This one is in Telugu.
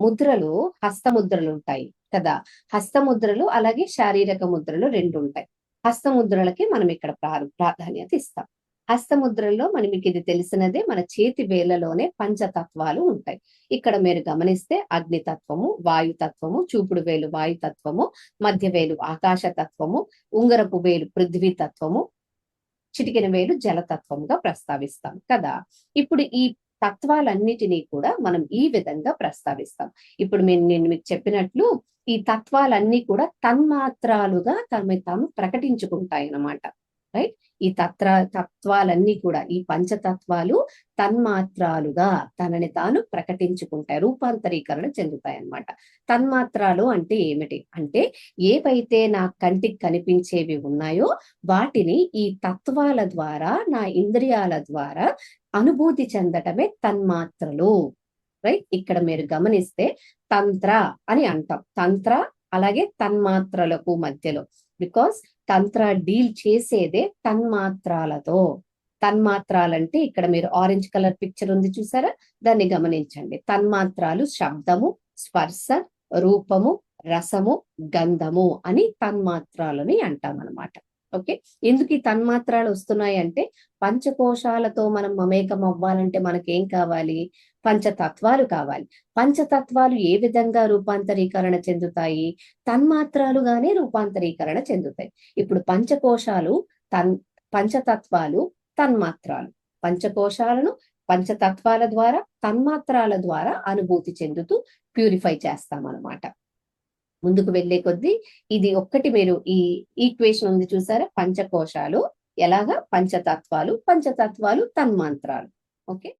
ముద్రలు హస్తముద్రలు ఉంటాయి కదా. హస్తముద్రలు అలాగే శారీరక ముద్రలు రెండు ఉంటాయి. హస్తముద్రలకి మనం ఇక్కడ ప్రాధాన్యత ఇస్తాం. హస్తముద్రల్లో మీకు ఇది తెలిసినదే, మన చేతి వేళ్లలోనే పంచతత్వాలు ఉంటాయి. ఇక్కడ మీరు గమనిస్తే అగ్నితత్వము, వాయుతత్వము, చూపుడు వేలు వాయుతత్వము, మధ్య వేలు ఆకాశతత్వము, ఉంగరపు వేలు పృథ్వీ తత్వము, చిటికెన వేలు జలతత్వంగా ప్రస్తావిస్తాం కదా. ఇప్పుడు ఈ తత్వాలన్నిటినీ కూడా మనం ఈ విధంగా ప్రస్తావిస్తాం. ఇప్పుడు నేను మీకు చెప్పినట్లు ఈ తత్వాలన్నీ కూడా తన్మాత్రాలుగా తాము ప్రకటించుకుంటాయి అన్నమాట. రైట్. ఈ తత్వాలన్నీ కూడా, ఈ పంచతత్వాలు తన్మాత్రాలుగా తనని తాను ప్రకటించుకుంటాయి, రూపాంతరీకరణ చెందుతాయి అన్నమాట. తన్మాత్రాలు అంటే ఏమిటి అంటే, ఏవైతే నా కంటికి కనిపించేవి ఉన్నాయో వాటిని ఈ తత్వాల ద్వారా, నా ఇంద్రియాల ద్వారా అనుభూతి చెందటమే తన్మాత్రలు. రైట్. ఇక్కడ మీరు గమనిస్తే తంత్ర అని అంటాం. తంత్ర అలాగే తన్మాత్రలకు మధ్యలో, బికాస్ తంత్ర డీల్ చేసేదే తన్మాత్రాలతో. తన్మాత్రాలంటే ఇక్కడ మీరు ఆరెంజ్ కలర్ పిక్చర్ ఉంది చూసారా, దాన్ని గమనించండి. తన్మాత్రాలు శబ్దము, స్పర్శ, రూపము, రసము, గంధము అని తన్మాత్రాలని అంటాం అన్నమాట. ఓకే. ఎందుకు ఈ తన్మాత్రాలు వస్తున్నాయి అంటే, పంచకోశాలతో మనం మమేకం అవ్వాలంటే మనకేం కావాలి? పంచతత్వాలు కావాలి. పంచతత్వాలు ఏ విధంగా రూపాంతరీకరణ చెందుతాయి? తన్మాత్రాలుగానే రూపాంతరీకరణ చెందుతాయి. ఇప్పుడు పంచకోశాలు పంచతత్వాలు, తన్మాత్రాలు. పంచకోశాలను పంచతత్వాల ద్వారా, తన్మాత్రాల ద్వారా అనుభూతి చెందుతూ ప్యూరిఫై చేస్తామన్నమాట. ముందుకు వెళ్లే కొద్దీ ఇది ఒక్కటి మీరు ఈ ఈక్వేషన్ ఉంది చూసారా, పంచకోశాలు ఎలాగా పంచతత్వాలు, పంచతత్వాలు తన్మాత్రాలు. ఓకే.